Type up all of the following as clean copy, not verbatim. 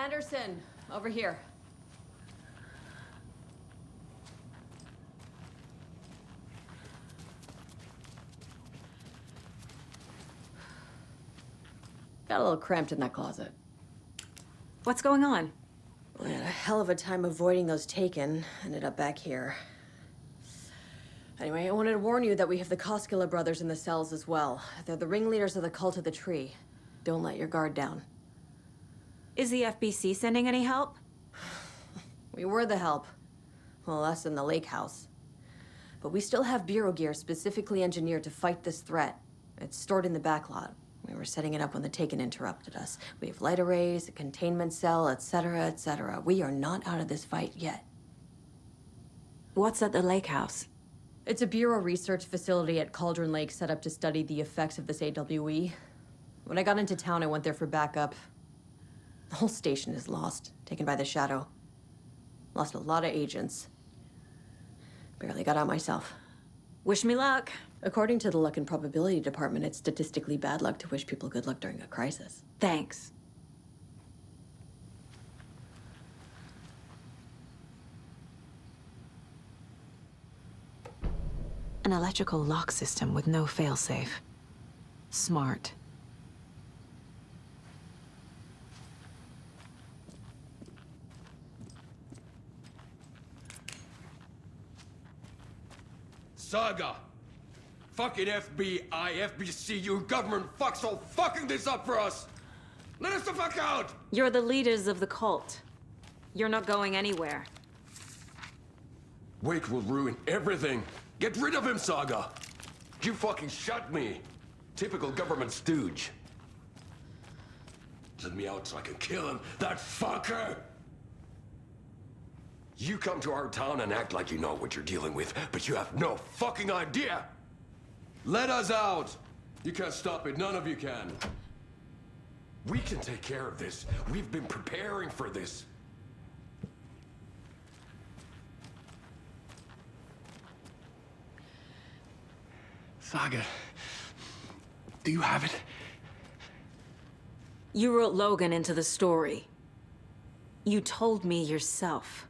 Anderson, over here. Got a little cramped in that closet. What's going on? We had a hell of a time avoiding those taken. Ended up back here. Anyway, I wanted to warn you that we have the Koskela brothers in the cells as well. They're the ringleaders of the cult of the tree. Don't let your guard down. Is the FBC sending any help? We were the help. Well, us in the lake house. But we still have bureau gear specifically engineered to fight this threat. It's stored in the backlot. We were setting it up when the Taken interrupted us. We have light arrays, a containment cell, etc., etc. We are not out of this fight yet. What's at the lake house? It's a bureau research facility at Cauldron Lake set up to study the effects of this AWE. When I got into town, I went there for backup. The whole station is lost, taken by the shadow. Lost a lot of agents. Barely got out myself. Wish me luck. According to the luck and probability department, it's statistically bad luck to wish people good luck during a crisis. Thanks. An electrical lock system with no failsafe. Smart. Saga! Fucking FBI, FBC, you government fucks all fucking this up for us! Let us the fuck out! You're the leaders of the cult. You're not going anywhere. Wake will ruin everything. Get rid of him, Saga! You fucking shot me! Typical government stooge. Let me out so I can kill him, that fucker! You come to our town and act like you know what you're dealing with, but you have no fucking idea! Let us out! You can't stop it, none of you can. We can take care of this. We've been preparing for this. Saga, do you have it? You wrote Logan into the story. You told me yourself.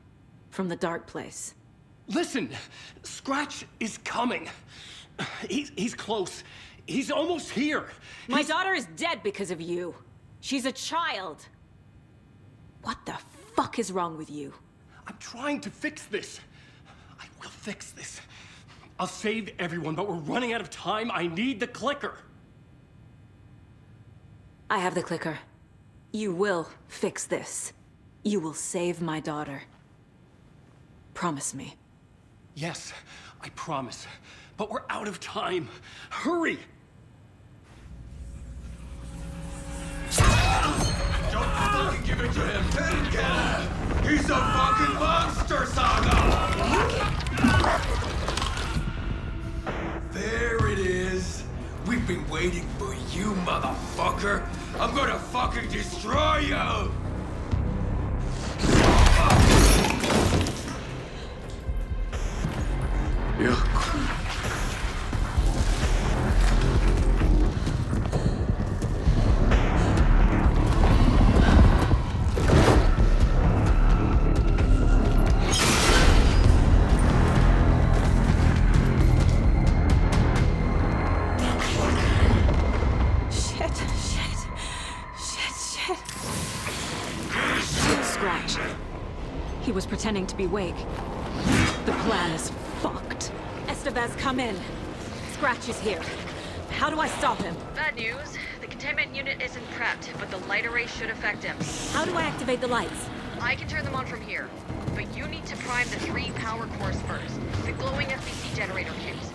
From the dark place. Listen, Scratch is coming. He's close. He's almost here. My daughter is dead because of you. She's a child. What the fuck is wrong with you? I'm trying to fix this. I will fix this. I'll save everyone, but we're running out of time. I need the clicker. I have the clicker. You will fix this. You will save my daughter. Promise me. Yes, I promise. But we're out of time. Hurry! Don't fucking give it to him! Pequena! He's a fucking monster, Saga! There it is! We've been waiting for you, motherfucker! I'm gonna fucking destroy you! Scratch. He was pretending to be Wake. The plan is fucked. Estevez, come in. Scratch is here. How do I stop him? Bad news. The containment unit isn't prepped, but the light array should affect him. How do I activate the lights? I can turn them on from here, but you need to prime the 3 power cores first. The glowing FBC generator cubes.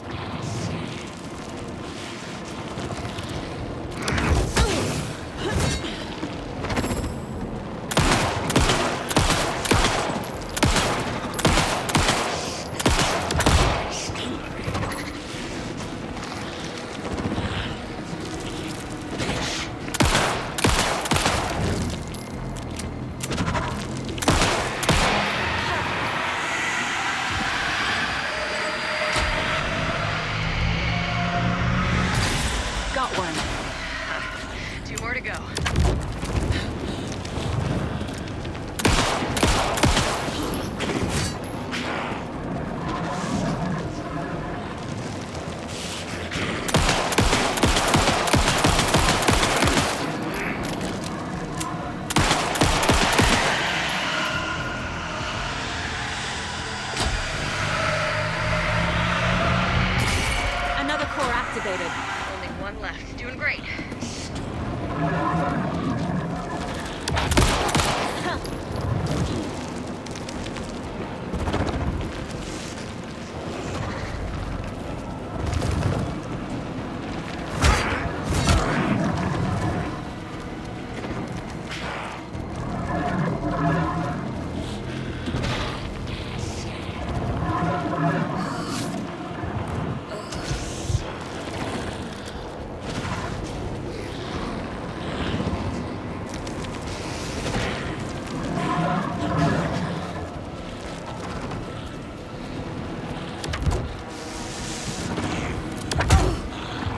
activated. Only one left. Doing great.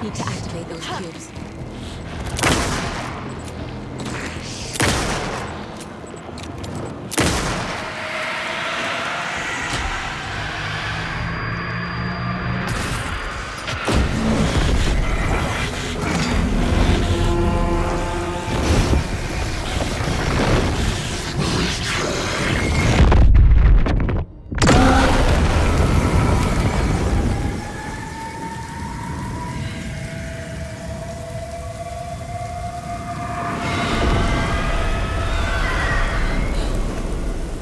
Need to activate those cubes.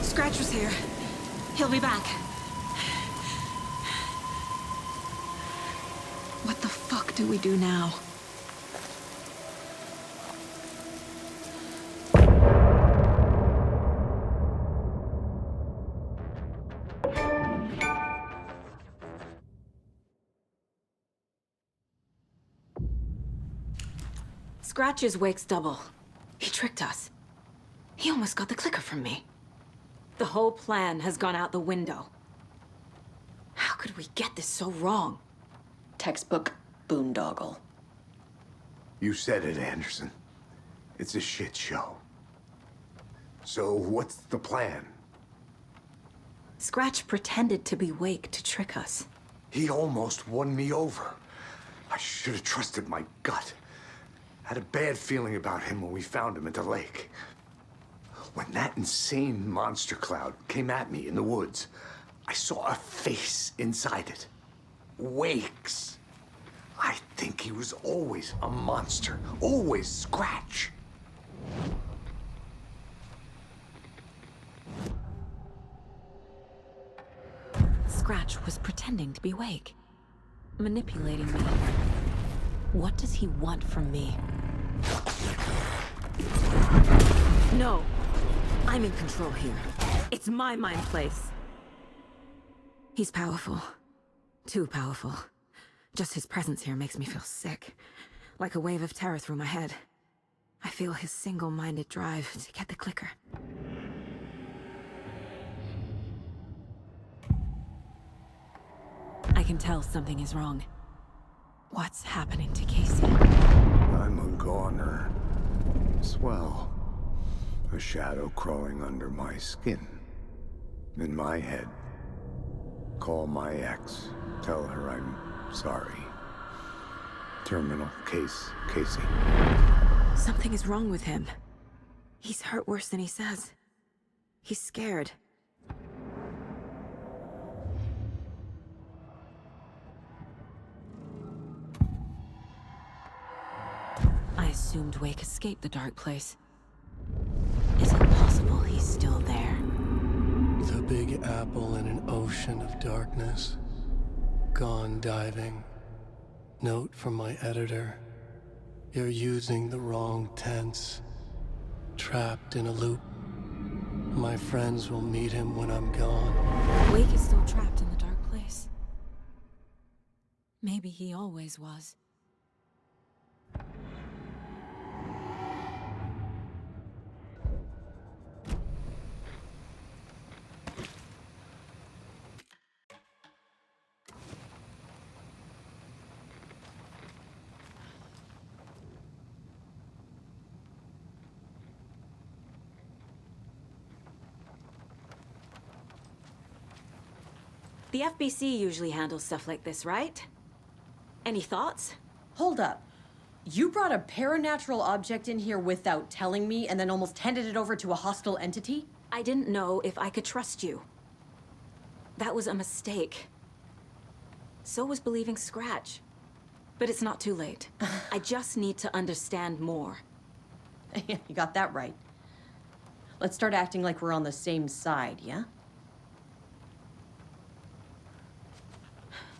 Scratch was here. He'll be back. What the fuck do we do now? Scratch's wake's double. He tricked us. He almost got the clicker from me. The whole plan has gone out the window. How could we get this so wrong? Textbook boondoggle. You said it, Anderson. It's a shit show. So what's the plan? Scratch pretended to be Wake to trick us. He almost won me over. I should have trusted my gut. Had a bad feeling about him when we found him at the lake. When that insane monster cloud came at me in the woods, I saw a face inside it. Wake's. I think he was always a monster. Always Scratch. Scratch was pretending to be Wake. Manipulating me. What does he want from me? No. I'm in control here. It's my mind place. He's powerful. Too powerful. Just his presence here makes me feel sick. Like a wave of terror through my head. I feel his single-minded drive to get the clicker. I can tell something is wrong. What's happening to Casey? I'm a goner. Swell. A shadow crawling under my skin. In my head. Call my ex. Tell her I'm sorry. Terminal case, Casey. Something is wrong with him. He's hurt worse than he says. He's scared. I assumed Wake escaped the dark place. Is it possible he's still there? The Big Apple in an ocean of darkness. Gone diving. Note from my editor. You're using the wrong tense. Trapped in a loop. My friends will meet him when I'm gone. Wake is still trapped in the dark place. Maybe he always was. The FBC usually handles stuff like this, right? Any thoughts? Hold up. You brought a paranatural object in here without telling me and then almost handed it over to a hostile entity? I didn't know if I could trust you. That was a mistake. So was believing Scratch. But it's not too late. I just need to understand more. Yeah, you got that right. Let's start acting like we're on the same side, yeah?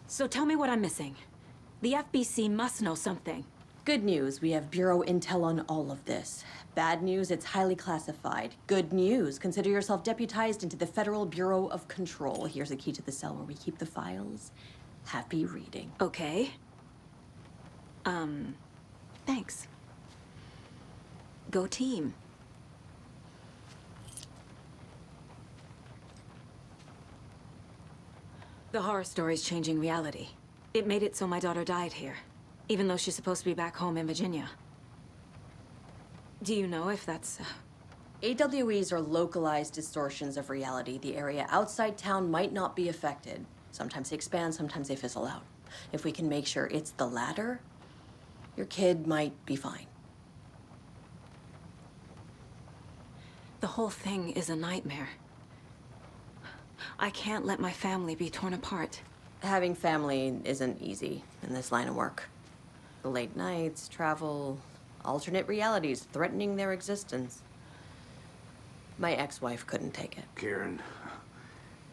So tell me what I'm missing. The FBC must know something. Good news, we have Bureau intel on all of this. Bad news, it's highly classified. Good news, consider yourself deputized into the Federal Bureau of Control. Here's a key to the cell where we keep the files. Happy reading. Okay. Thanks. Go team. The horror story's changing reality. It made it so my daughter died here, even though she's supposed to be back home in Virginia. Do you know if that's... AWEs are localized distortions of reality. The area outside town might not be affected. Sometimes they expand, sometimes they fizzle out. If we can make sure it's the latter, your kid might be fine. The whole thing is a nightmare. I can't let my family be torn apart. Having family isn't easy in this line of work. The late nights, travel, alternate realities threatening their existence. My ex-wife couldn't take it. Karen,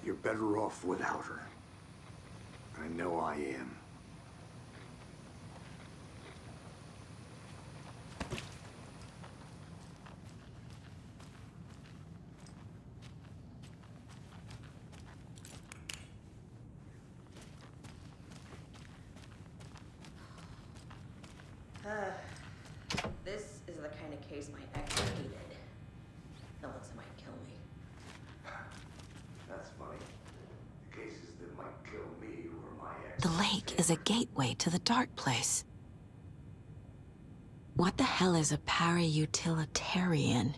you're better off without her. I know I am. This is the kind of case my ex hated. That looks might kill me. That's funny. The cases that might kill me were my ex. The lake is a gateway to the dark place. What the hell is a para-utilitarian?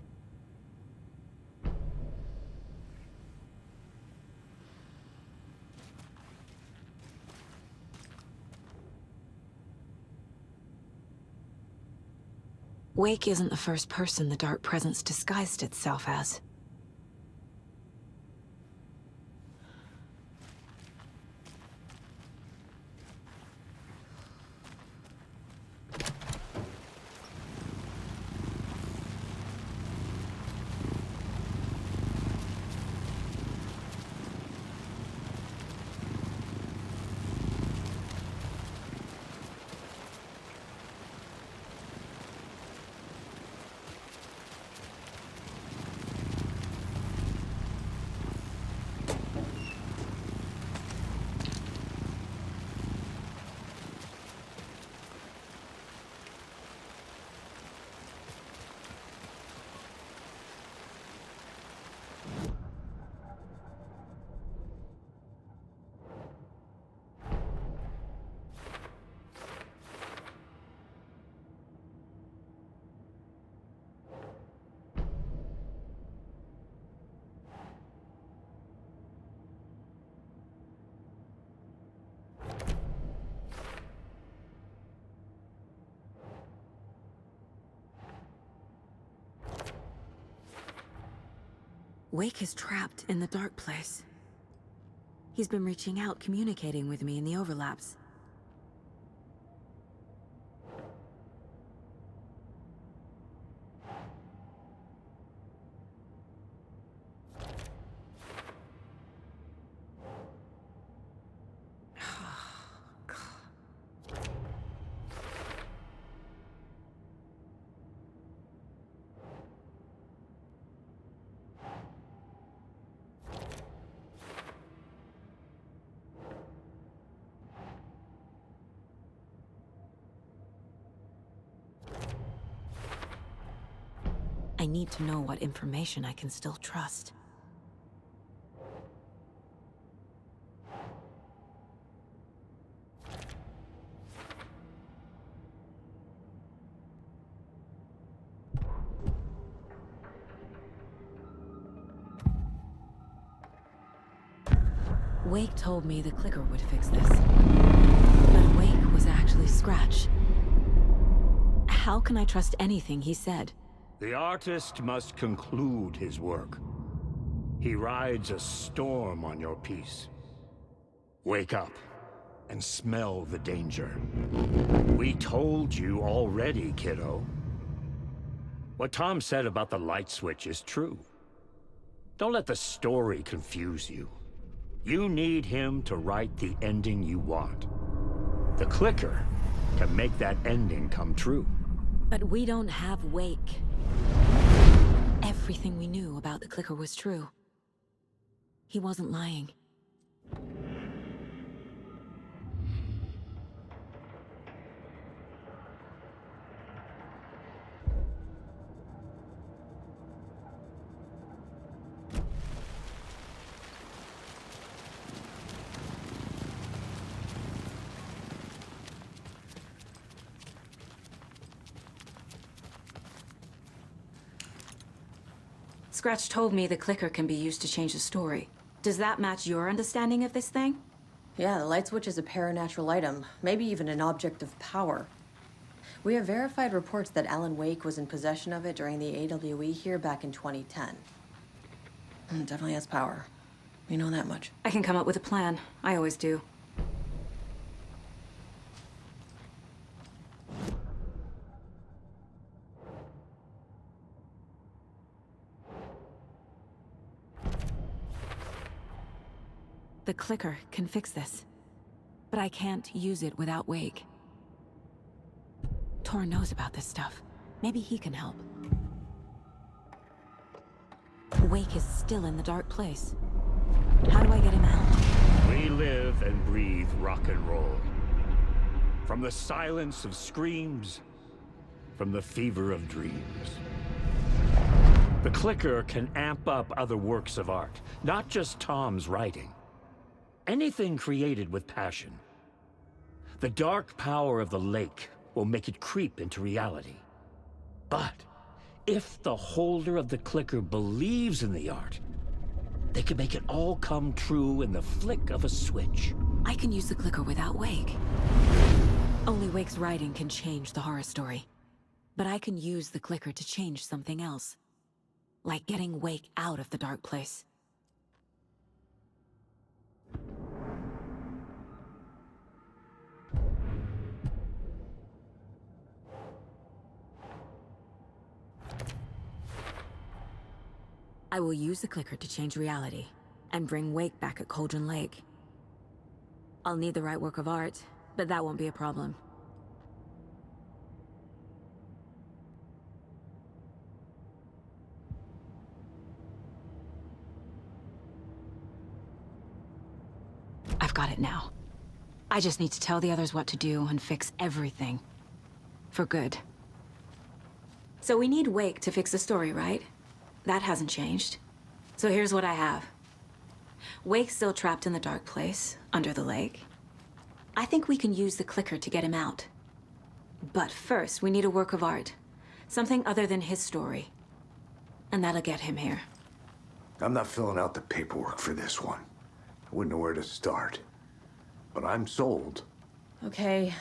Wake isn't the first person the dark presence disguised itself as. Wake is trapped in the dark place. He's been reaching out, communicating with me in the overlaps. I need to know what information I can still trust. Wake told me the clicker would fix this. But Wake was actually Scratch. How can I trust anything he said? The artist must conclude his work. He rides a storm on your piece. Wake up. and smell the danger. We told you already, kiddo. What Tom said about the light switch is true. Don't let the story confuse you. You need him to write the ending you want. The clicker can make that ending come true. But we don't have Wake. Everything we knew about the clicker was true. He wasn't lying. Scratch told me the clicker can be used to change the story. Does that match your understanding of this thing? Yeah, the light switch is a paranatural item, maybe even an object of power. We have verified reports that Alan Wake was in possession of it during the AWE here back in 2010. It definitely has power. We know that much. I can come up with a plan. I always do. The clicker can fix this, but I can't use it without Wake. Tor knows about this stuff. Maybe he can help. Wake is still in the dark place. How do I get him out? We live and breathe rock and roll. From the silence of screams, from the fever of dreams. The clicker can amp up other works of art, not just Tom's writing. Anything created with passion. The dark power of the lake will make it creep into reality. But if the holder of the clicker believes in the art, they can make it all come true in the flick of a switch. I can use the clicker without Wake. Only Wake's writing can change the horror story. But I can use the clicker to change something else. Like getting Wake out of the dark place. I will use the clicker to change reality, and bring Wake back at Cauldron Lake. I'll need the right work of art, but that won't be a problem. I've got it now. I just need to tell the others what to do and fix everything. For good. So we need Wake to fix the story, right? That hasn't changed. So here's what I have. Wake's still trapped in the dark place, under the lake. I think we can use the clicker to get him out. But first, we need a work of art. Something other than his story. And that'll get him here. I'm not filling out the paperwork for this one. I wouldn't know where to start. But I'm sold. Okay.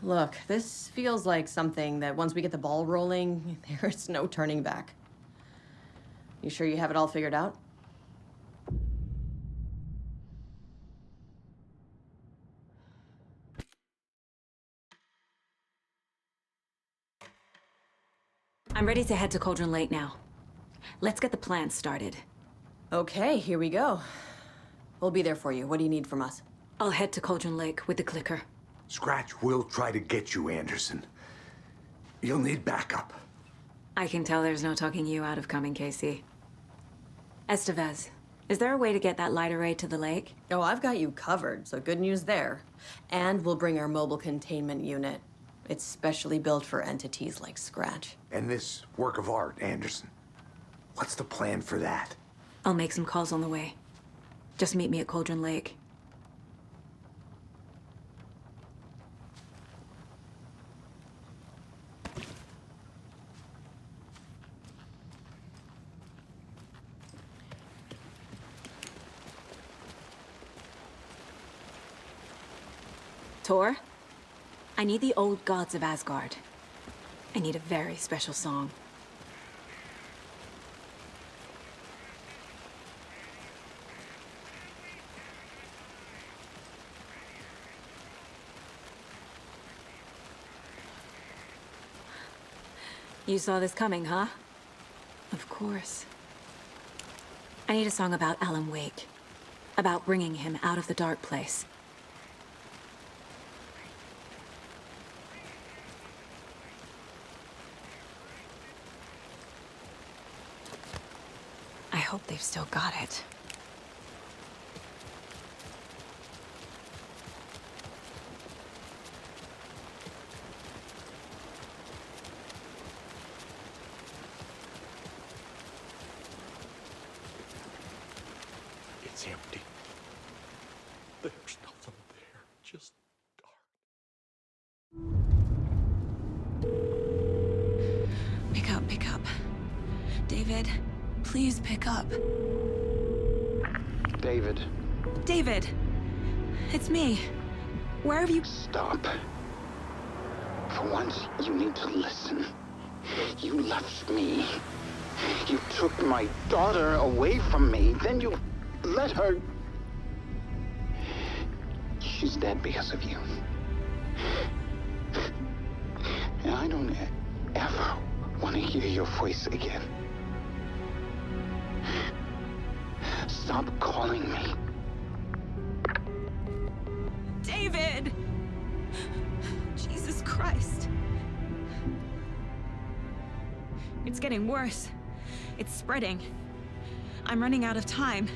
Look, this feels like something that once we get the ball rolling, there's no turning back. You sure you have it all figured out? I'm ready to head to Cauldron Lake now. Let's get the plan started. Okay, here we go. We'll be there for you. What do you need from us? I'll head to Cauldron Lake with the clicker. Scratch will try to get you, Anderson. You'll need backup. I can tell there's no talking you out of coming, Casey. Estevez, is there a way to get that light array to the lake? Oh, I've got you covered, so good news there. And we'll bring our mobile containment unit. It's specially built for entities like Scratch. And this work of art, Anderson. What's the plan for that? I'll make some calls on the way. Just meet me at Cauldron Lake. Tor, I need the old gods of Asgard. I need a very special song. You saw this coming, huh? Of course. I need a song about Alan Wake. About bringing him out of the dark place. I hope they've still got it. It's empty. There's nothing there, just dark. Pick up. David, please pick up. David. David! It's me. Where have you... Stop. For once, you need to listen. You left me. You took my daughter away from me. Then you let her... She's dead because of you. And I don't ever want to hear your voice again. Stop calling me. David! Jesus Christ. It's getting worse. It's spreading. I'm running out of time.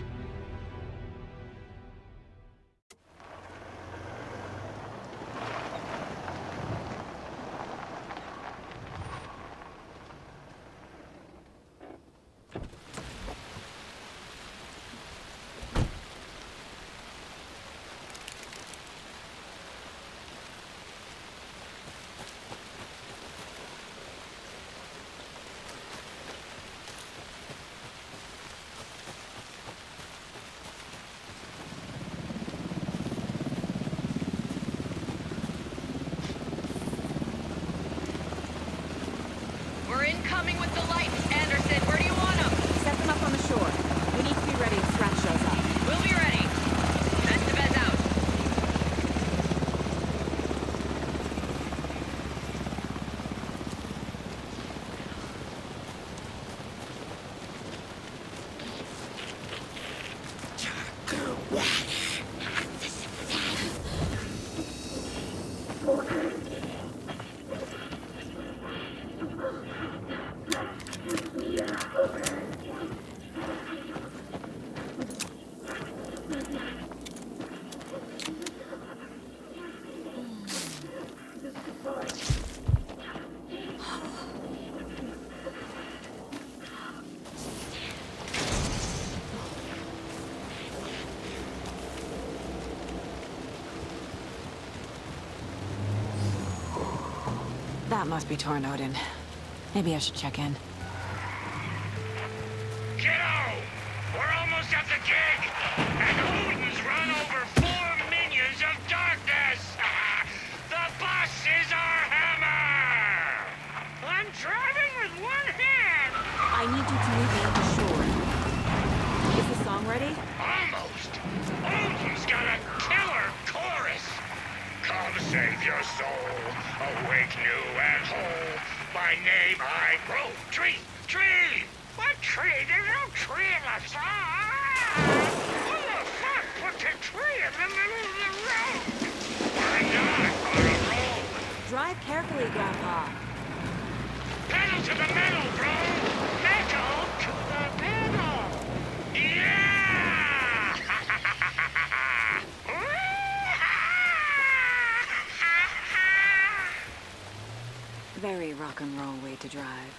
We're incoming with the lights. Anderson, where do you want them? Set them up on the shore. We need to be ready if Strat shows up. We'll be ready. Estevez out. That must be Tornodin. Maybe I should check in. Kiddo! We're almost at the gig! And Odin's run over 4 minions of darkness! The bus is our hammer! I'm driving with one hand! I need you to meet me at the shore. Is the song ready? Almost! Odin's got a killer chorus! Come save your soul, awake new and whole. By name I grow. Tree! Tree! What tree? There's no tree in the song! Who the fuck put the tree in the middle of the road? We're not on a road! Drive carefully, Grandpa. Pedal to the metal, bro! Metal to the metal! Yeah! Very rock and roll way to drive.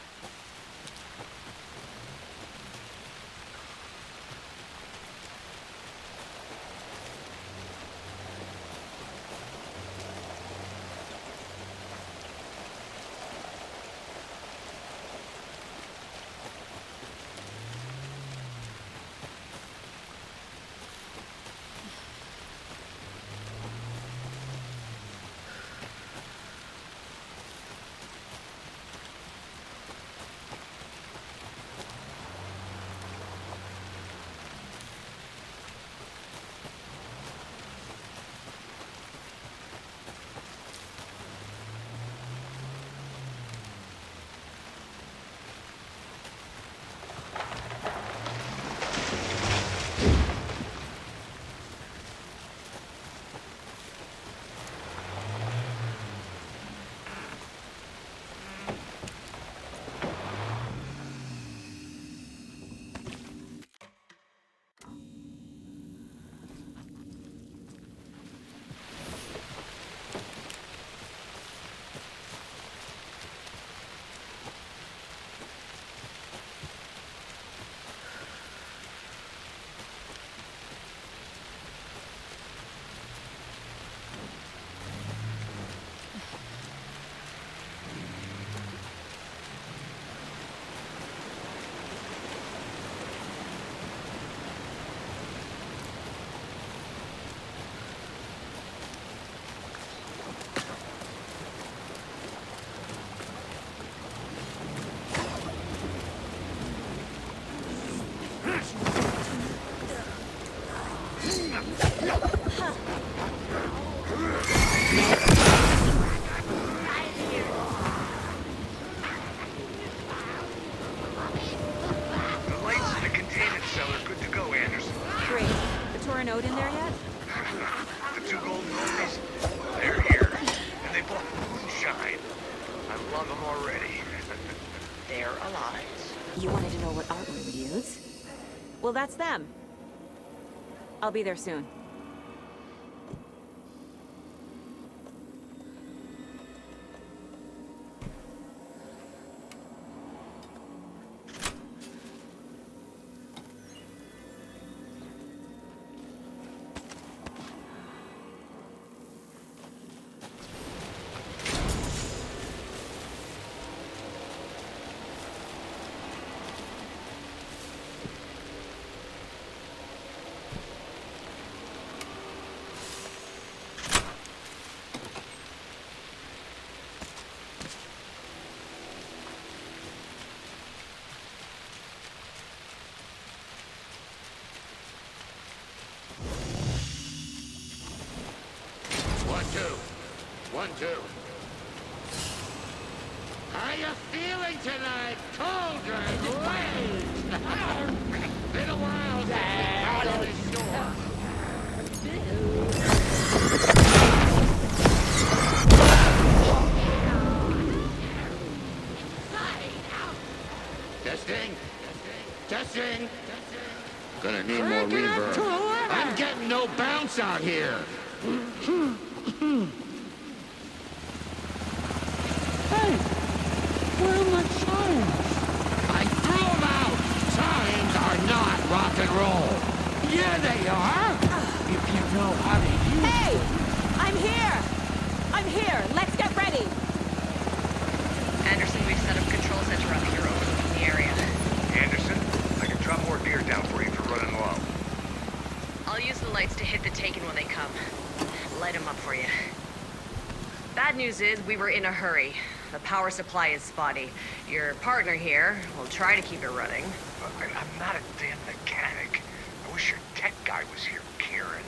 The lights in the containment cell are good to go, Anderson. Great. The Torin Ode in there yet? The two golden oldies, they're here. And they both moonshine. I love them already. They're alive. You wanted to know what art we would use? Well, that's them. I'll be there soon. One, two. How you feeling tonight, Cauldron Lake? Been a while since we got on the shore. Testing. Testing. Gonna need more reverb. I'm getting no bounce out here. Hey, where are my chimes? I threw them out! Chimes are not rock and roll! Yeah, they are! If you know how to use them. Hey! I'm here! I'm here! Let's get ready! Anderson, we've set up control center up here overlooking the area. Anderson, I can drop more deer down for you if you're running low. I'll use the lights to hit the Taken when they come. Light them up for you. Bad news is, we were in a hurry. The power supply is spotty. Your partner here will try to keep it running. I'm not a damn mechanic. I wish your tech guy was here, Karen.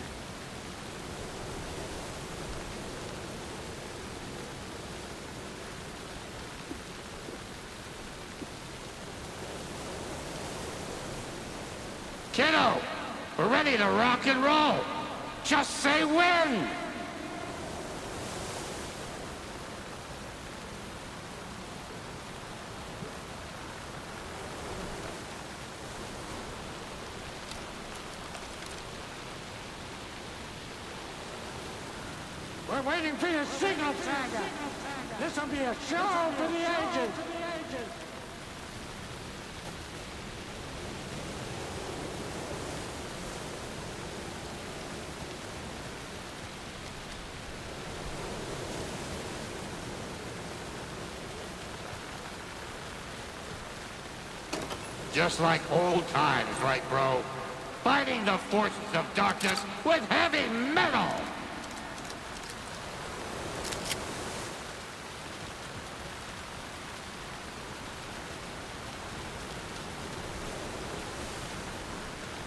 Kiddo, we're ready to rock and roll. Just say when. We're waiting for your signal, Saga. This'll be a show for the ages. Just like old times, right, bro? Fighting the forces of darkness with heavy metal!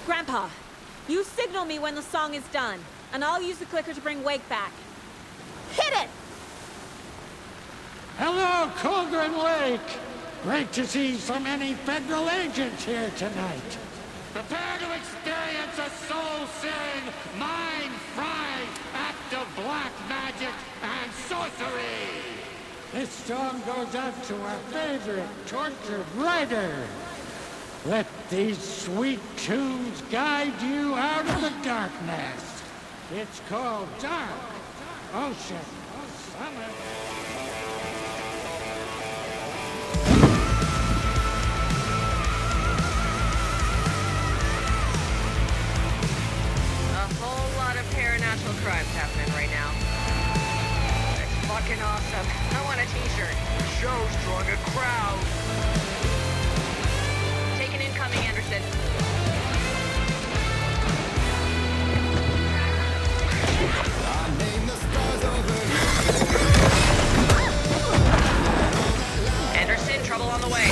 Grandpa, you signal me when the song is done, and I'll use the clicker to bring Wake back. Hit it! Hello, Cauldron Lake. Great to see so many federal agents here tonight. Prepare to experience a soul-searing, mind-frying act of black magic and sorcery! This song goes out to our favorite tortured writer. Let these sweet tunes guide you out of the darkness. It's called Dark Ocean Summer. A whole lot of paranatural crimes happening right now. It's fucking awesome. I want a t-shirt. The show's drawing a crowd. Taken incoming, Anderson. Anderson, trouble on the way.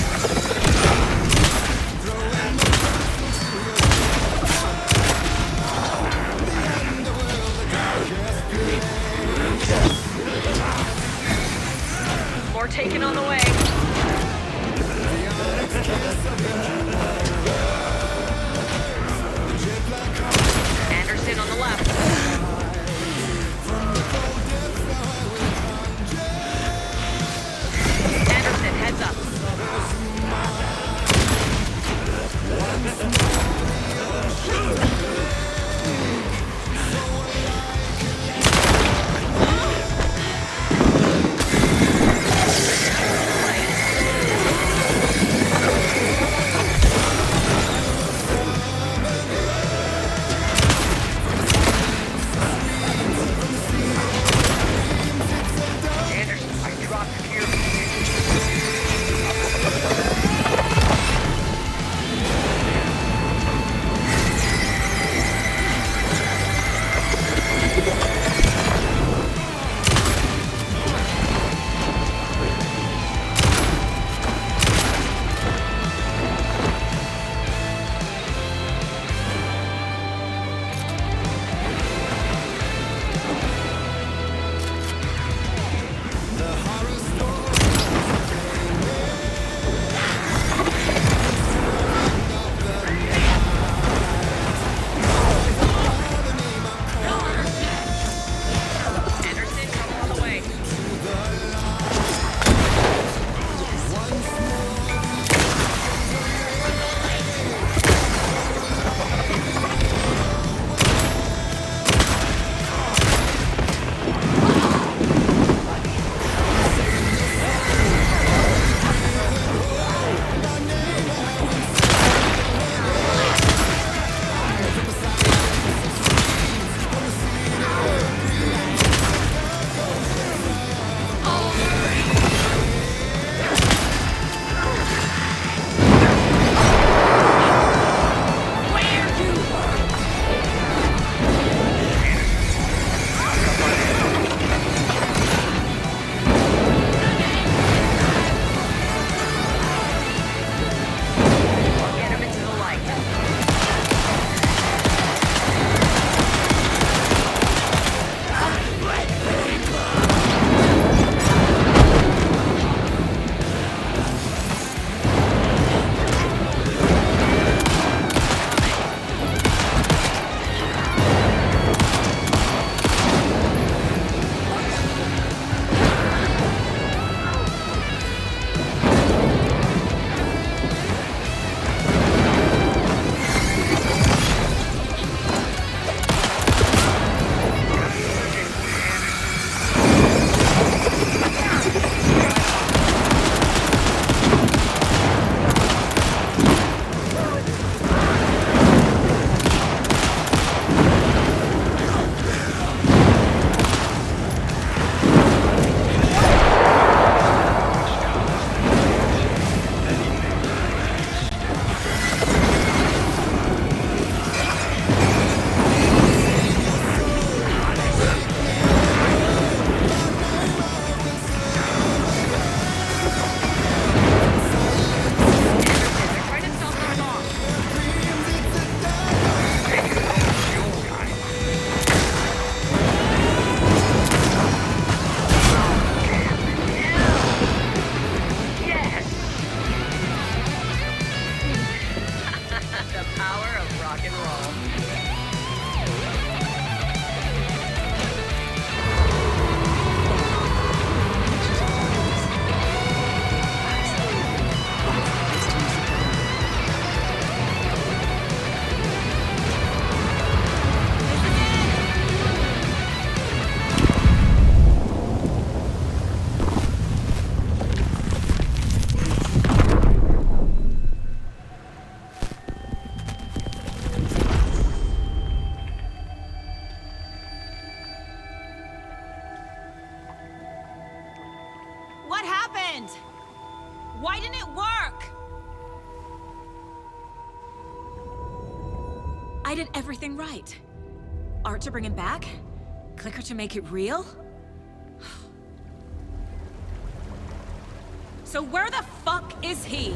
taken on the way. Anderson on the left. Anderson, heads up. Why didn't it work? I did everything right. Art to bring him back? Clicker to make it real? So where the fuck is he?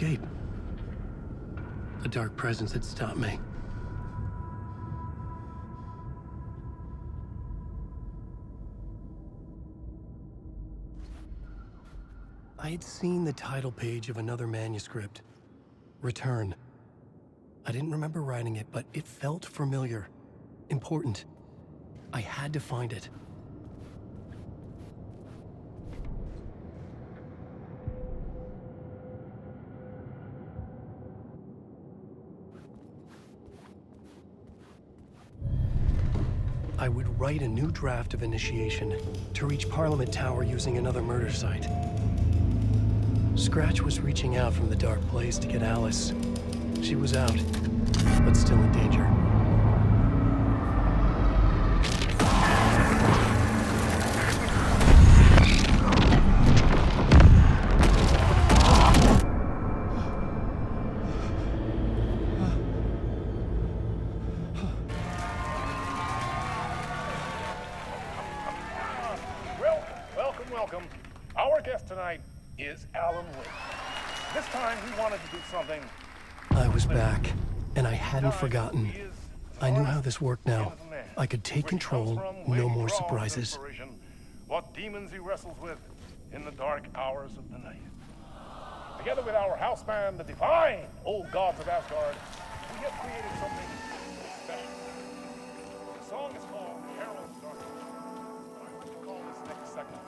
escape. A dark presence had stopped me. I had seen the title page of another manuscript, Return. I didn't remember writing it, but it felt familiar, important. I had to find it. I would write a new draft of initiation to reach Parliament Tower using another murder site. Scratch was reaching out from the dark place to get Alice. She was out, but still in danger. Welcome. Our guest tonight is Alan Wake. This time he wanted to do something. I was back, and I hadn't forgotten. I knew how this worked now. I could take control, no more surprises. What demons he wrestles with in the dark hours of the night. Together with our house band, the divine old gods of Asgard, we have created something special. The song is called Herald of Darkness. I want to call this next segment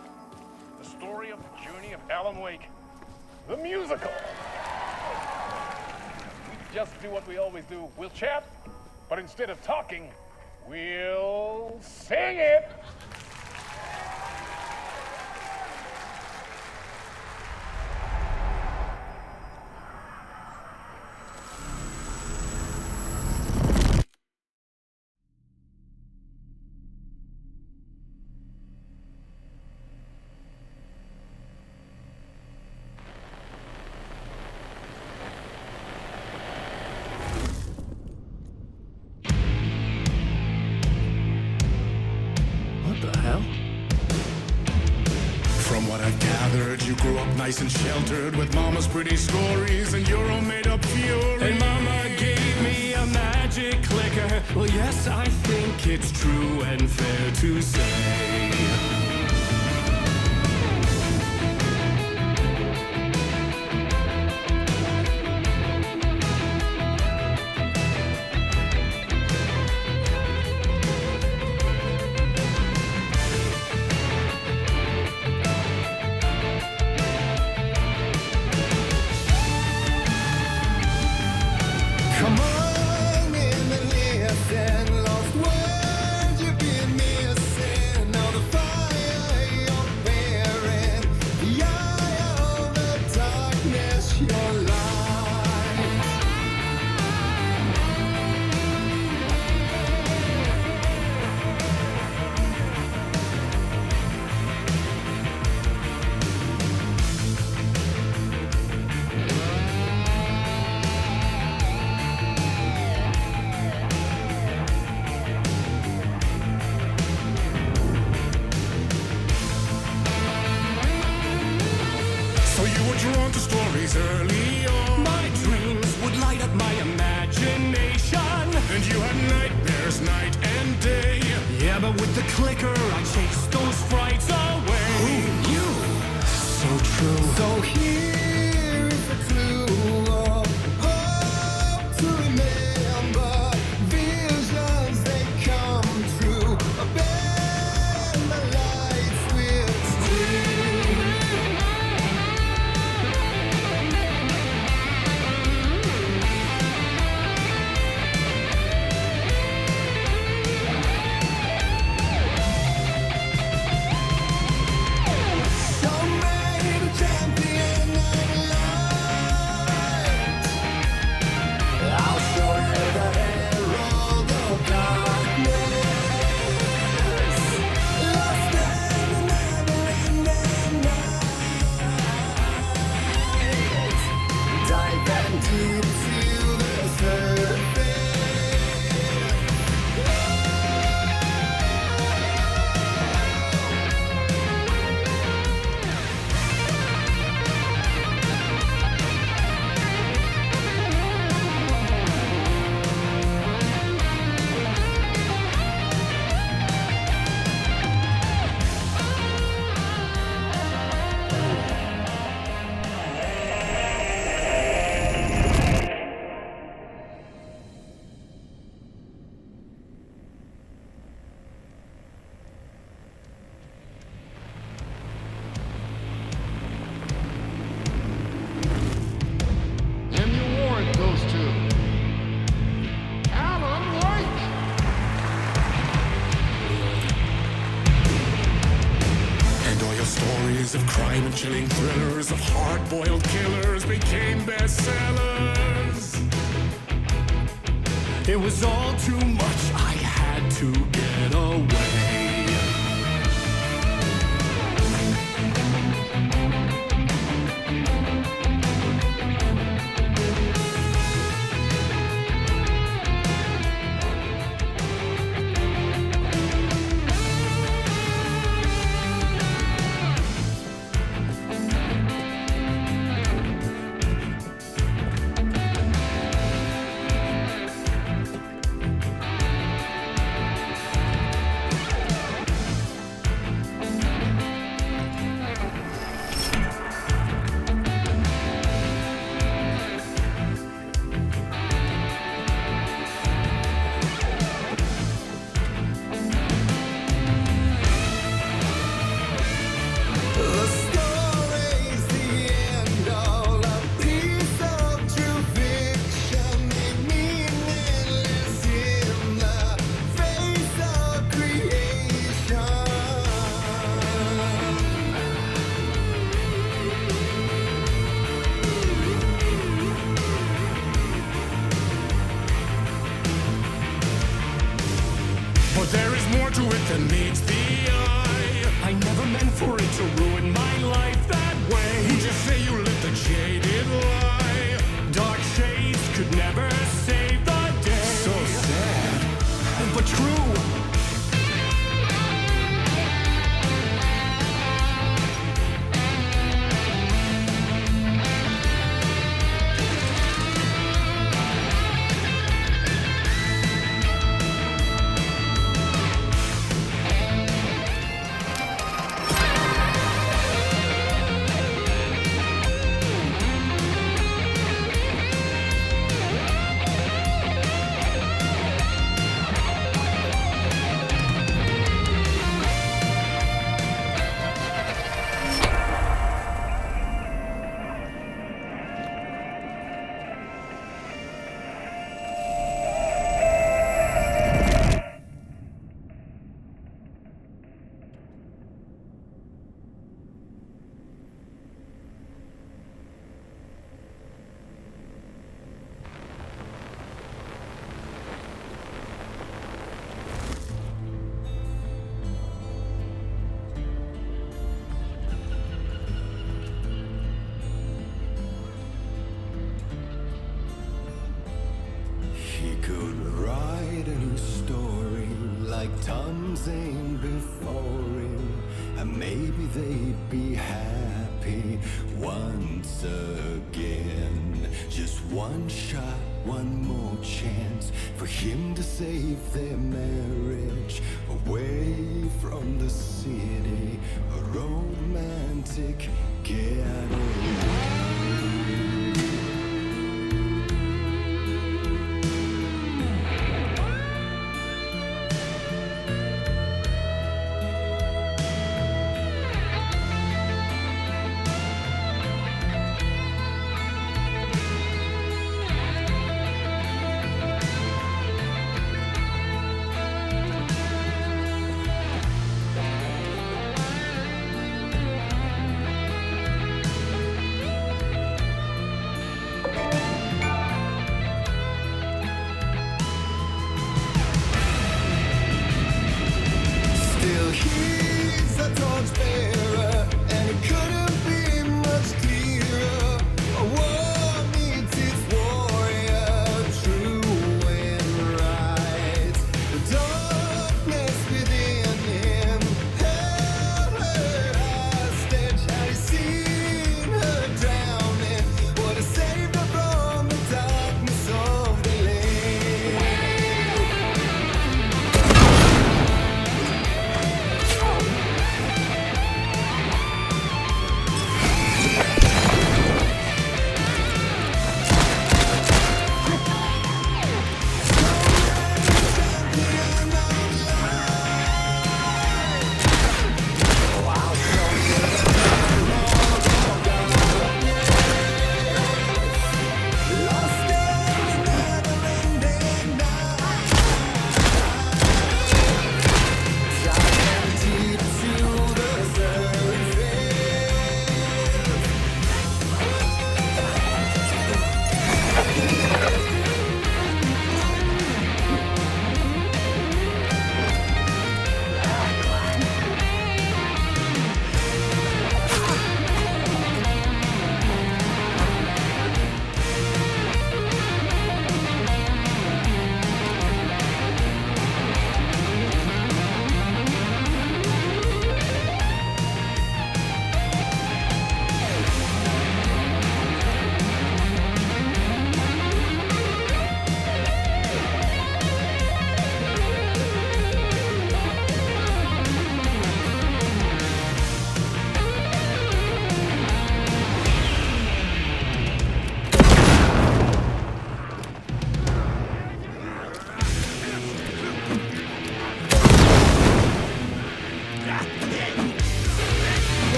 the story of the journey of Alan Wake, the musical. We just do what we always do. We'll chat, but instead of talking, we'll sing it. You grew up nice and sheltered with mama's pretty stories and your own made-up fury. And mama gave me a magic clicker. Well, yes, I think it's true and fair to say. Early on, my dreams would light up my imagination, and you had nightmares night and day. Yeah, but with the clicker, I chased those frights away. Who knew? So true. So here is the clue of hope to remember. Visions, they come true. Bend the lights with steel. Chilling thrillers of hard-boiled killers became bestsellers. It was all too much, I had to get away. But there is more to it than meets the eye. I never meant for it to ruin my life that way. You just say you lit the jaded lie. Dark shades could never save the day. So sad, but true. He could write a new story like Tom Zane before him, and maybe they'd be happy once again. Just one shot, one more chance for him to save their marriage away from the city, a romantic getaway.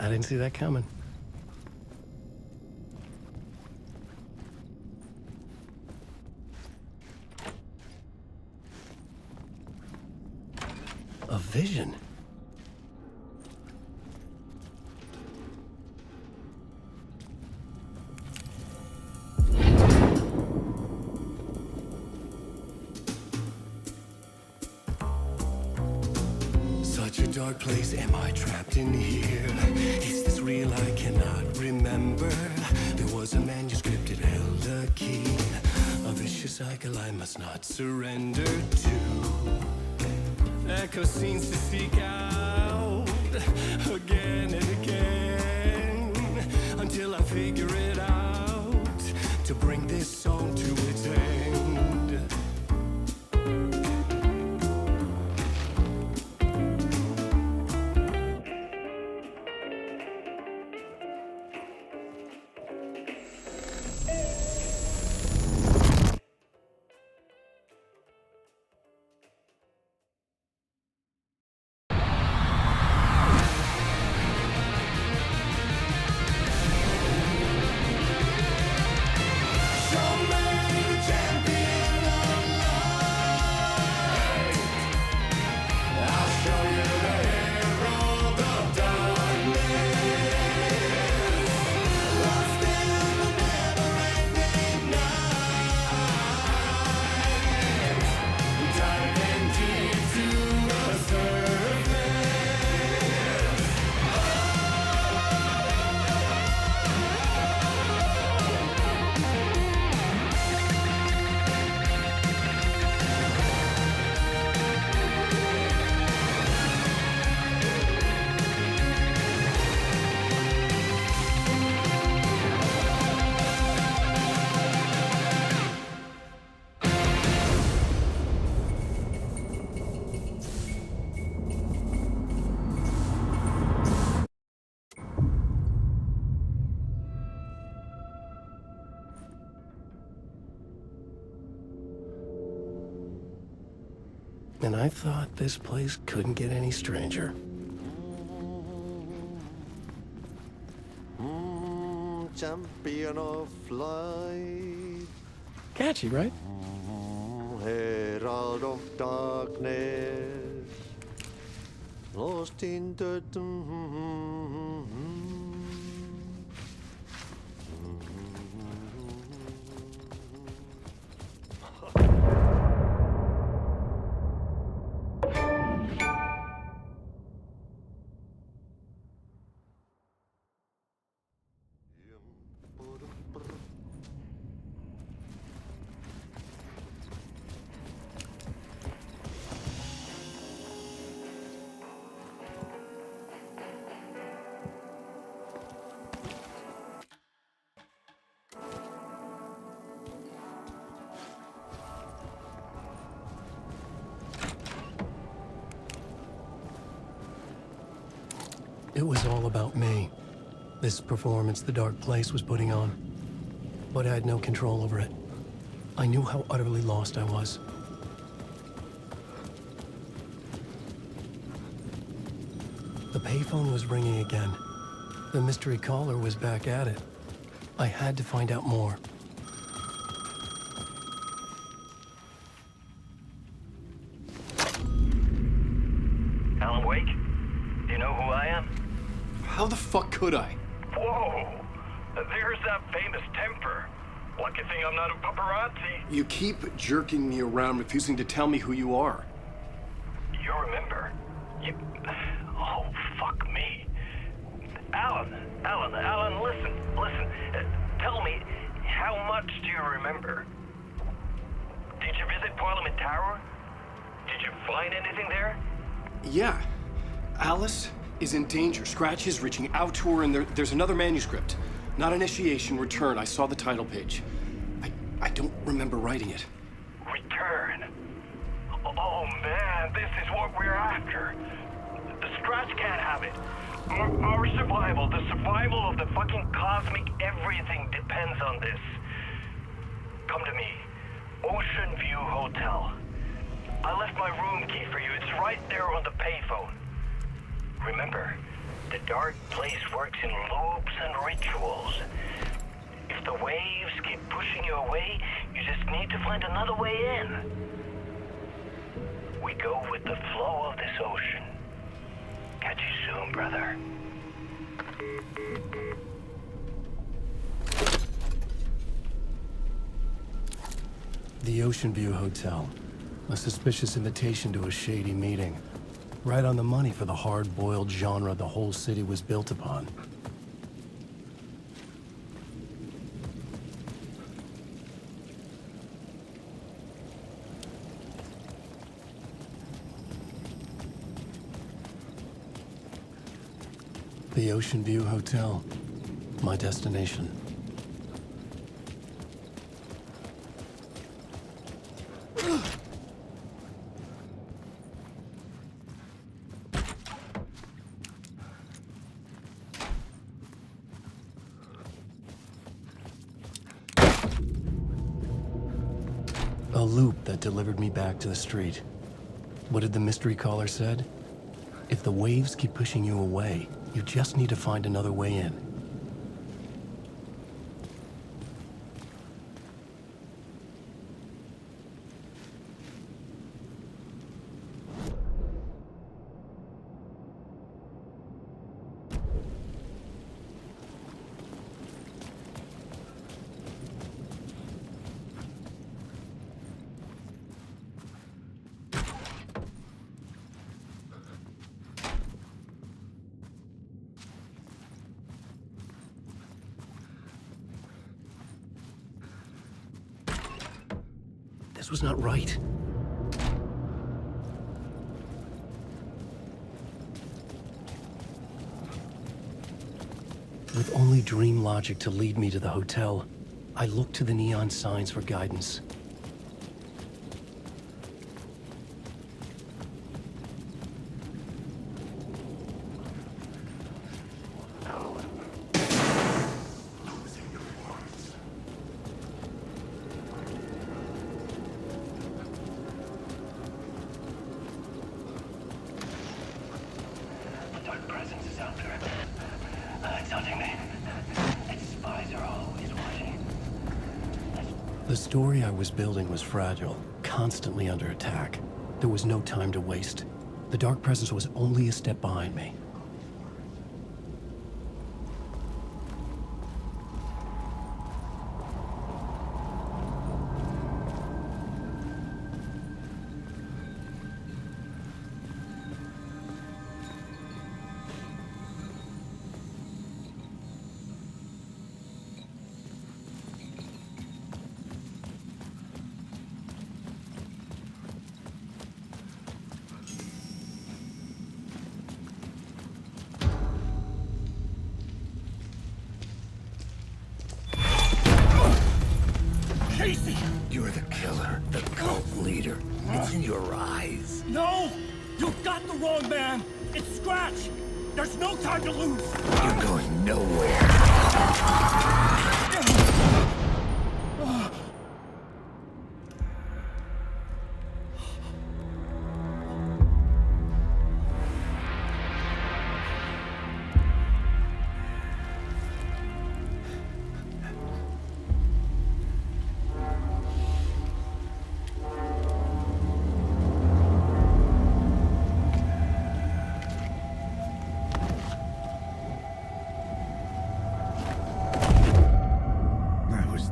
I didn't see that coming. A vision. Such a dark place, am I trapped in here? Is this real? I cannot remember. There was a manuscript, it held a key. A vicious cycle I must not surrender to. Echo scenes to seek out again and again until I figure it out to bring this song to its end. And I thought this place couldn't get any stranger. Champion of light. Catchy, right? Herald of darkness. Lost in the... It was all about me. This performance the dark place was putting on. But I had no control over it. I knew how utterly lost I was. The payphone was ringing again. The mystery caller was back at it. I had to find out more. Alan Wake? Do you know who I am? How the fuck could I? Whoa! There's that famous temper. Lucky thing I'm not a paparazzi. You keep jerking me around, refusing to tell me who you are. You remember? Oh, fuck me. Alan, listen. Tell me, how much do you remember? Did you visit Parliament Tower? Did you find anything there? Yeah. Alice is in danger. Scratch is reaching out to her, and there's another manuscript. Not initiation, return. I saw the title page. I don't remember writing it. Return? Oh man, this is what we're after. The Scratch can't have it. Our survival, the survival of the fucking cosmic everything depends on this. Come to me. Ocean View Hotel. I left my room key for you. It's right there on the payphone. Remember, the dark place works in loops and rituals. If the waves keep pushing you away, you just need to find another way in. We go with the flow of this ocean. Catch you soon, brother. The Ocean View Hotel. A suspicious invitation to a shady meeting. Right on the money for the hard-boiled genre the whole city was built upon. The Ocean View Hotel. My destination. A loop that delivered me back to the street. What did the mystery caller said? If the waves keep pushing you away, you just need to find another way in. This was not right. With only dream logic to lead me to the hotel, I looked to the neon signs for guidance. The story I was building was fragile, constantly under attack. There was no time to waste. The dark presence was only a step behind me. You're the killer, the cult leader. It's in your eyes. No! You got the wrong man! It's Scratch! There's no time to lose! You're going nowhere.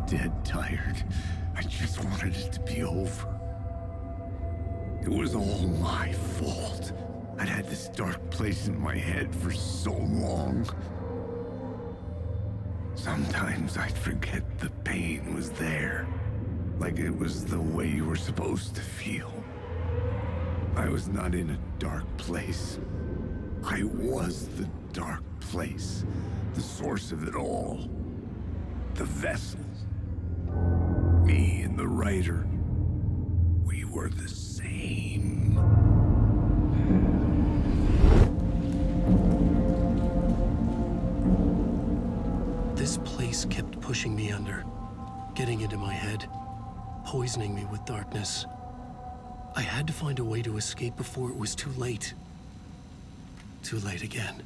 Dead tired. I just wanted it to be over. It was all my fault. I'd had this dark place in my head for so long. Sometimes I'd forget the pain was there. Like it was the way you were supposed to feel. I was not in a dark place. I was the dark place. The source of it all. The vessel. Me and the writer, we were the same. This place kept pushing me under, getting into my head, poisoning me with darkness. I had to find a way to escape before it was too late. Too late again.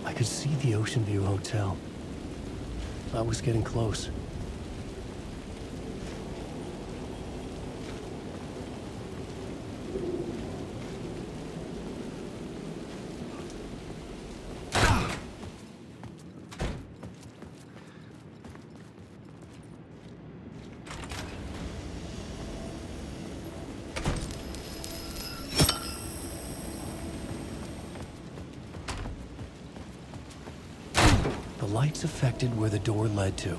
I could see the Ocean View Hotel. I was getting close. The lights affected where the door led to.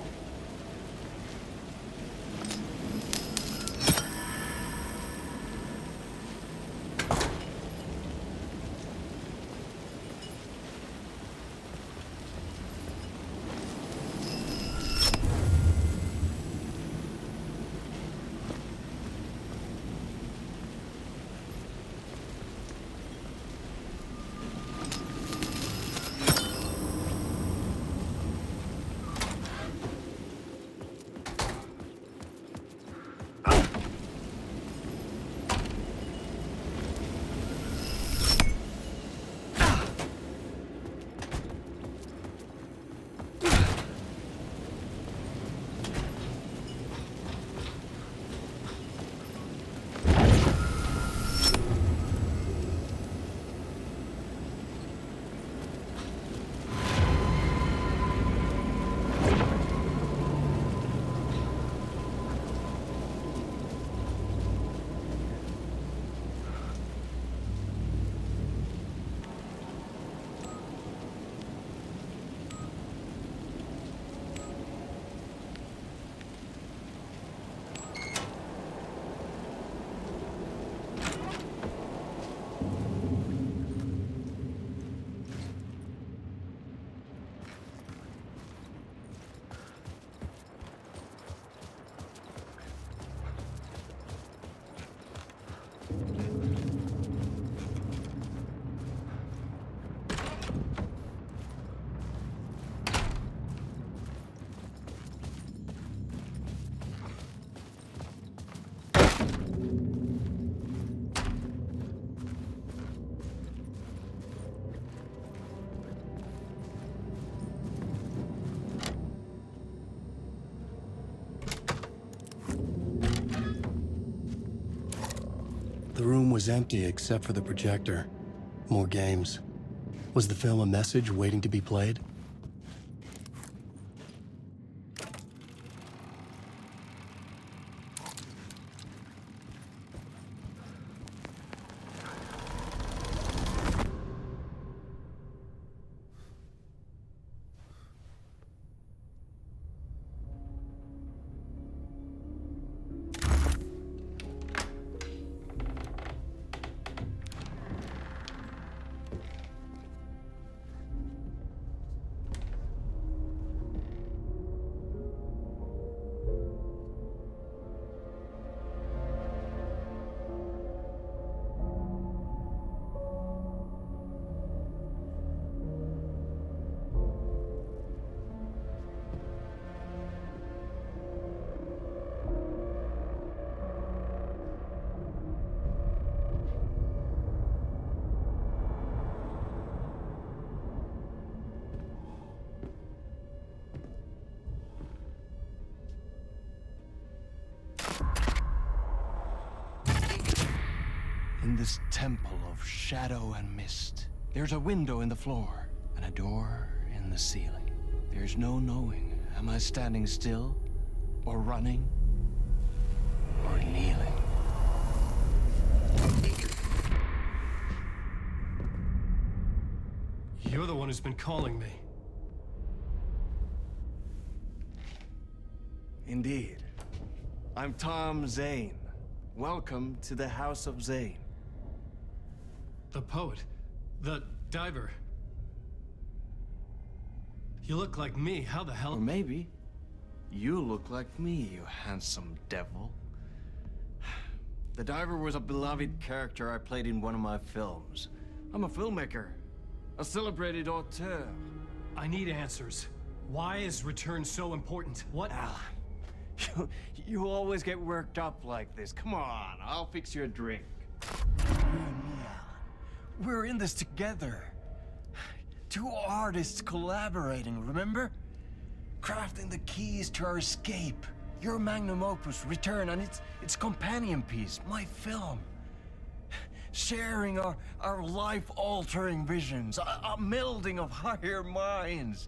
The room was empty except for the projector. More games. Was the film a message waiting to be played? In this temple of shadow and mist, there's a window in the floor and a door in the ceiling. There's no knowing, am I standing still, or running, or kneeling? You're the one who's been calling me. Indeed. I'm Tom Zane. Welcome to the House of Zane. The poet. The diver. You look like me. How the hell? Or maybe you look like me, you handsome devil. The diver was a beloved character I played in one of my films. I'm a filmmaker, a celebrated auteur. I need answers. Why is Return so important? What? Alan, you always get worked up like this. Come on, I'll fix you a drink. You and me, Alan. We're in this together. Two artists collaborating, remember? Crafting the keys to our escape. Your magnum opus, Return, and its companion piece, my film. Sharing our life-altering visions, a melding of higher minds.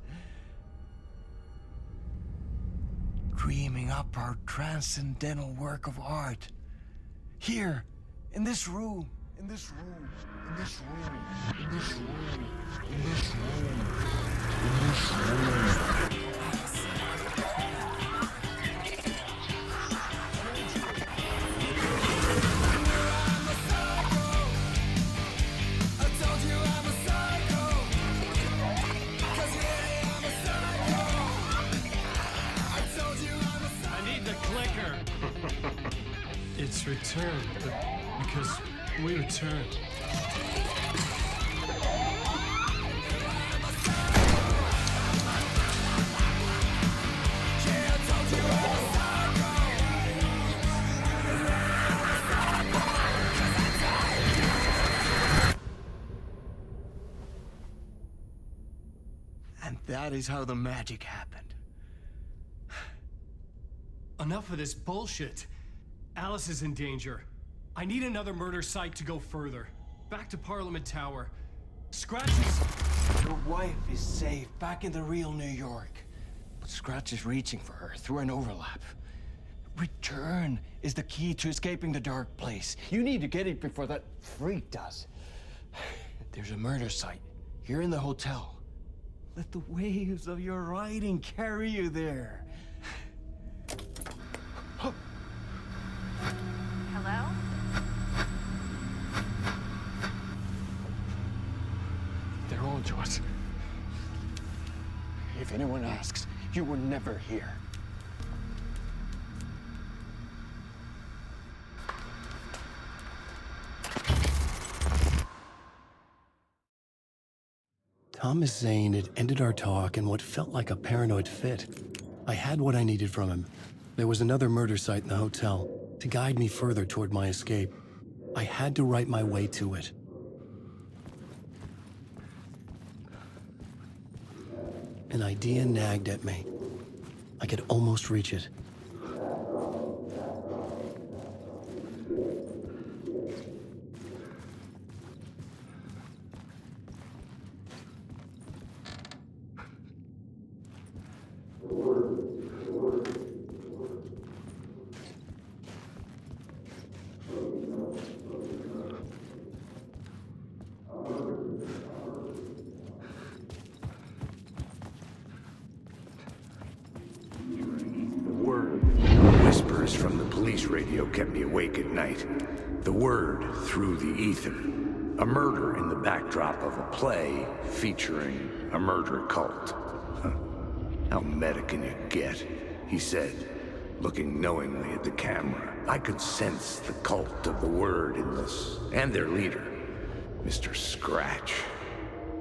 Dreaming up our transcendental work of art. Here, in this room, in this room, in this room, in this room, in this room, in this room. It's returned, but because we returned. And that is how the magic happened. Enough of this bullshit. Alice is in danger. I need another murder site to go further. Back to Parliament Tower. Scratches... Your wife is safe, back in the real New York. But Scratch is reaching for her through an overlap. Return is the key to escaping the dark place. You need to get it before that freak does. There's a murder site here in the hotel. Let the waves of your writing carry you there. Hello? They're on to us. If anyone asks, you were never here. Thomas Zane had ended our talk in what felt like a paranoid fit. I had what I needed from him. There was another murder site in the hotel to guide me further toward my escape. I had to write my way to it. An idea nagged at me. I could almost reach it. Whispers from the police radio kept me awake at night. The word through the ether. A murder in the backdrop of a play featuring a murder cult. Huh. How meta can you get? He said, looking knowingly at the camera. I could sense the cult of the word in this, and their leader, Mr. Scratch.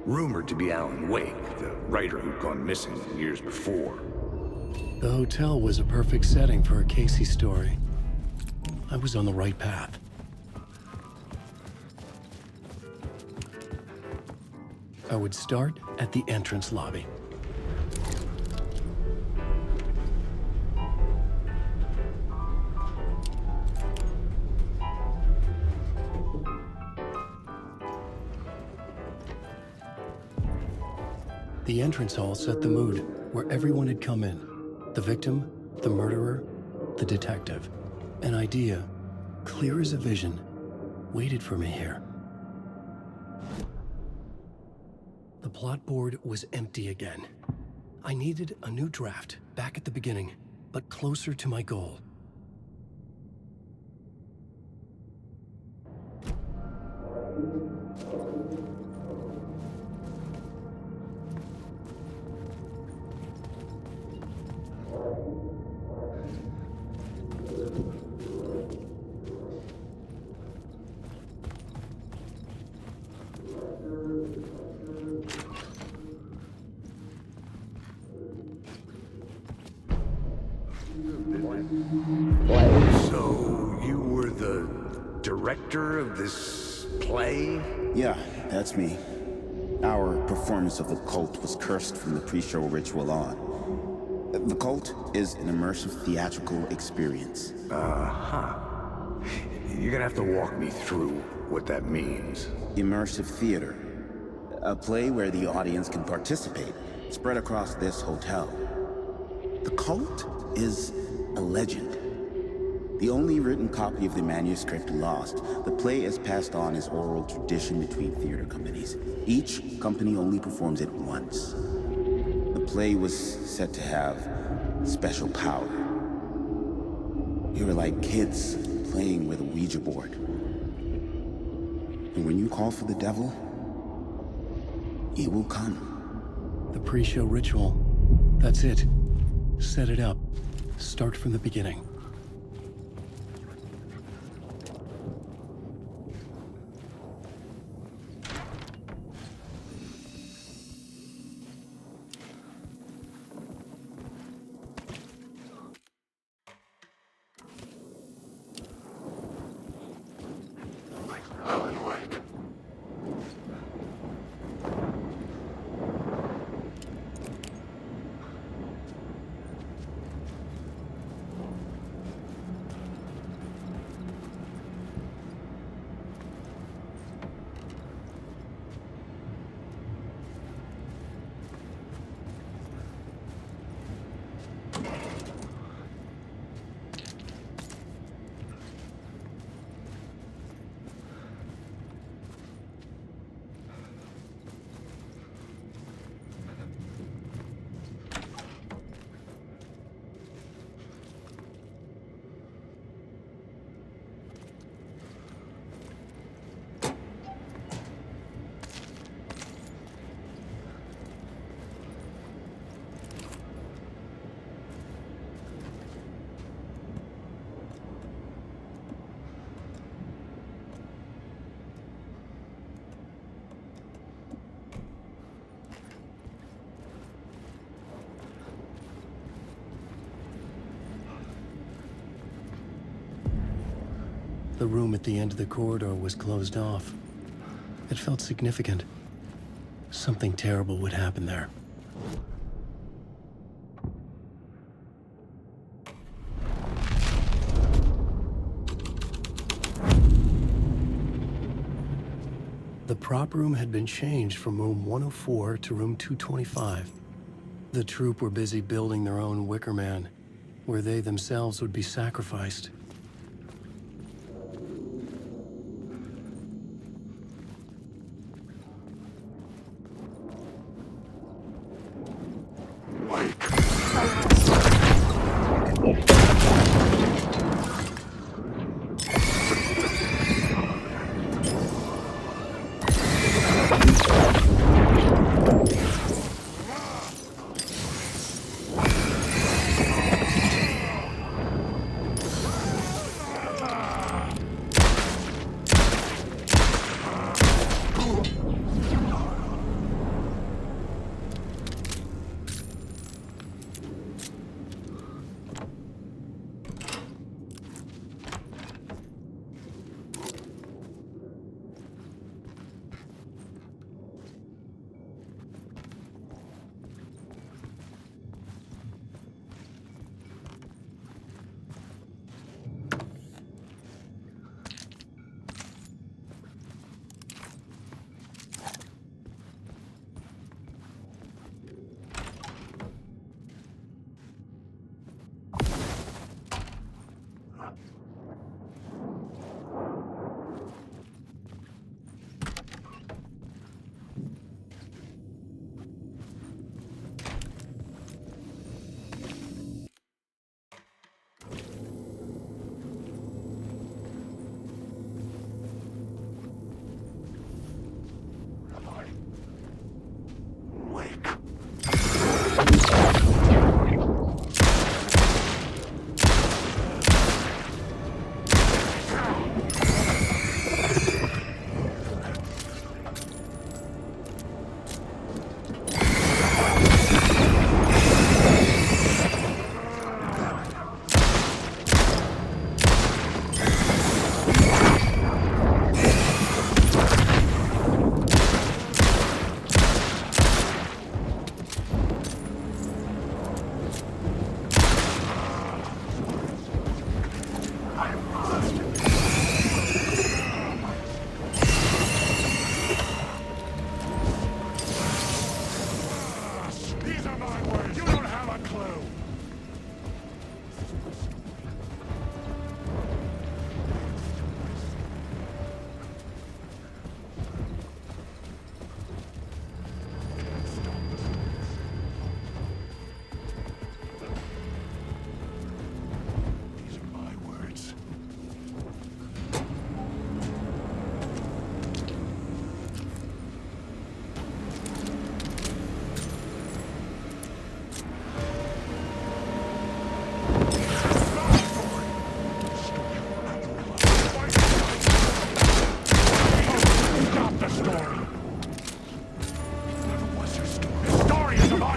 Rumored to be Alan Wake, the writer who'd gone missing years before. The hotel was a perfect setting for a Casey story. I was on the right path. I would start at the entrance lobby. The entrance hall set the mood, where everyone had come in. The victim, the murderer, the detective. An idea, clear as a vision, waited for me here. The plot board was empty again. I needed a new draft, back at the beginning, but closer to my goal. So, you were the director of this play? Yeah, that's me. Our performance of the cult was cursed from the pre-show ritual on. The cult is an immersive theatrical experience. Uh-huh. You're gonna have to walk me through what that means. Immersive theater. A play where the audience can participate, spread across this hotel. The cult is a legend. The only written copy of the manuscript lost, the play is passed on as oral tradition between theater companies. Each company only performs it once. The play was said to have special power. We were like kids playing with a Ouija board. And when you call for the devil, he will come. The pre-show ritual. That's it. Set it up. Start from the beginning. The room at the end of the corridor was closed off. It felt significant. Something terrible would happen there. The prop room had been changed from room 104 to room 225. The troupe were busy building their own Wicker Man, where they themselves would be sacrificed.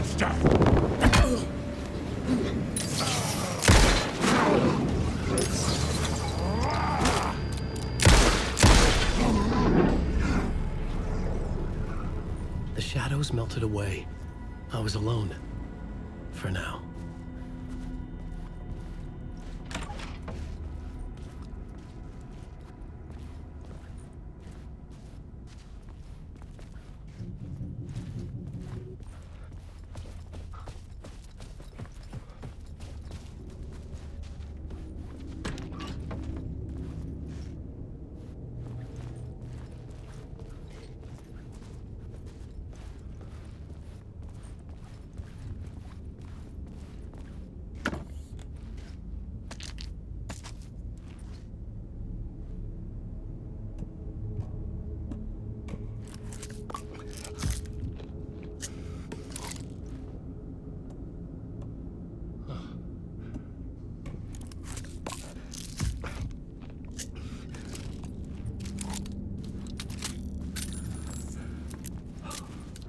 monster! The shadows melted away. I was alone. For now.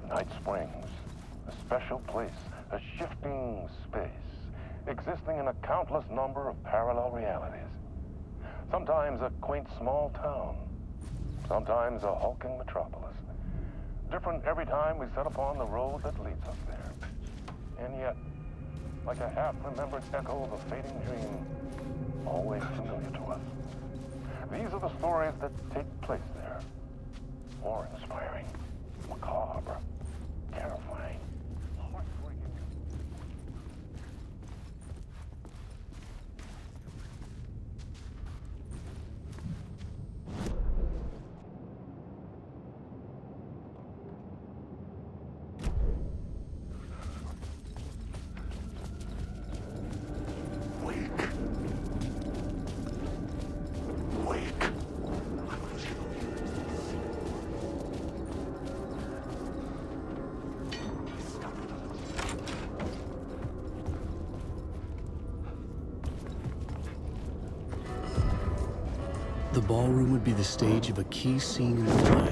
Night Springs, a special place, a shifting space, existing in a countless number of parallel realities. Sometimes a quaint small town, sometimes a hulking metropolis. Different every time we set upon the road that leads us there. And yet, like a half-remembered echo of a fading dream, always familiar to us. These are the stories that take place there. Awe-inspiring, macabre, terrifying, heartbreaking. The ballroom would be the stage of a key scene in the play.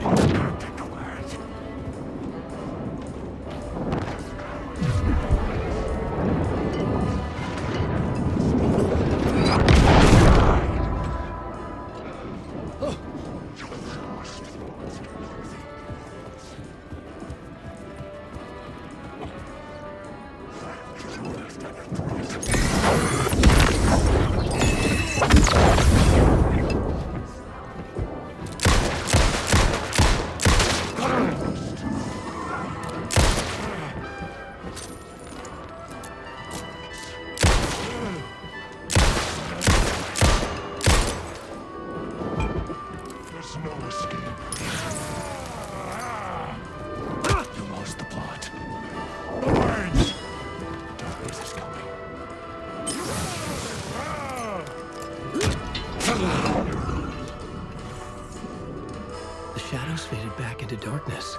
The shadows faded back into darkness.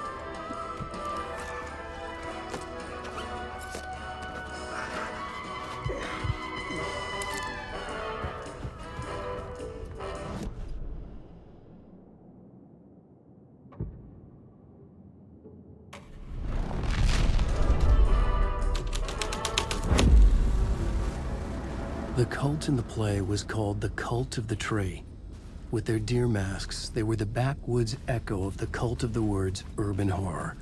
The cult in the play was called the Cult of the Tree. With their deer masks, they were the backwoods echo of the cult of the word's urban horror.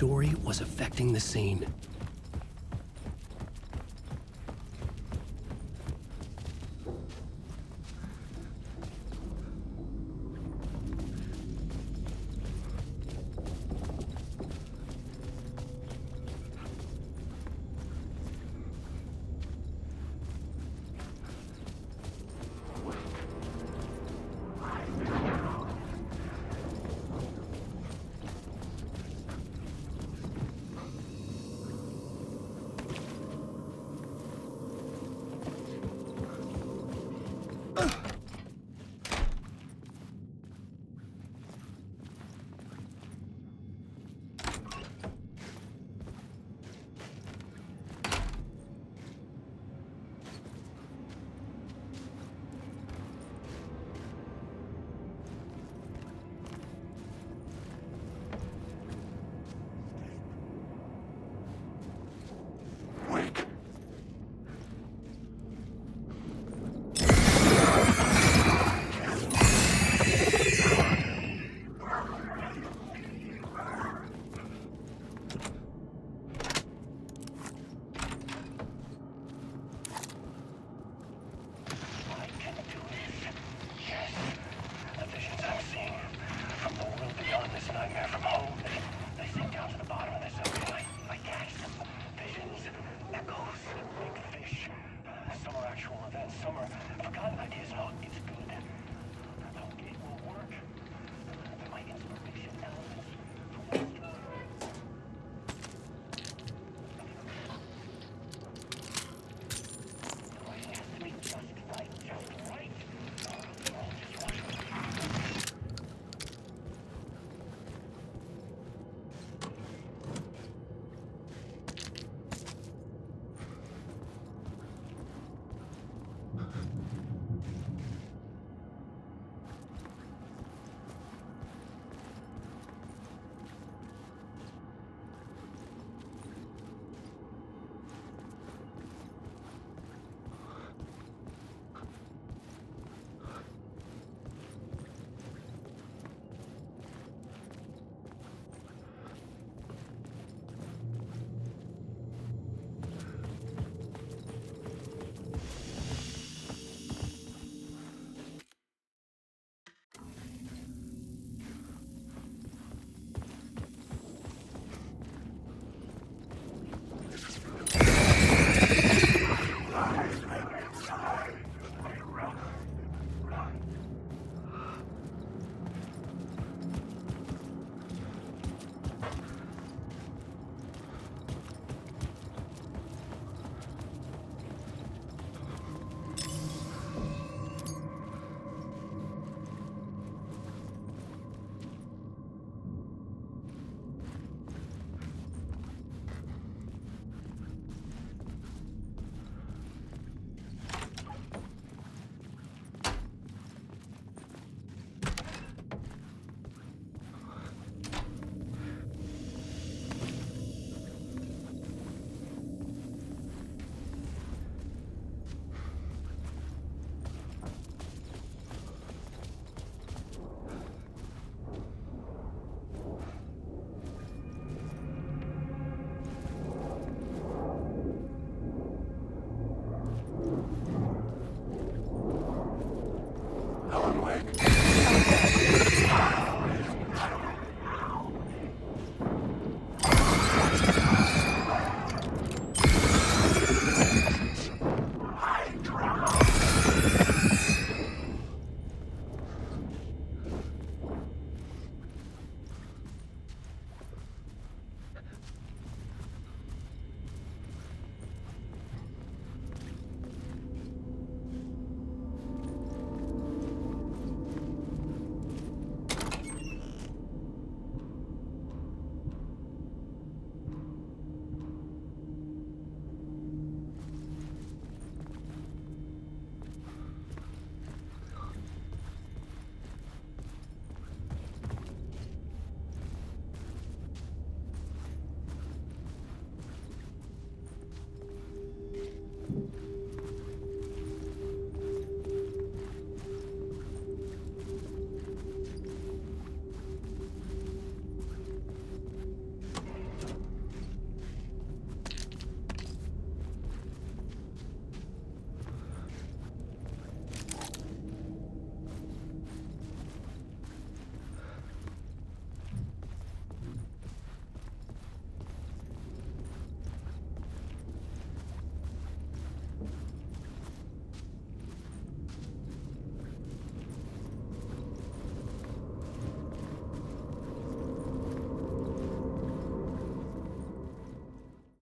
story was affecting the scene.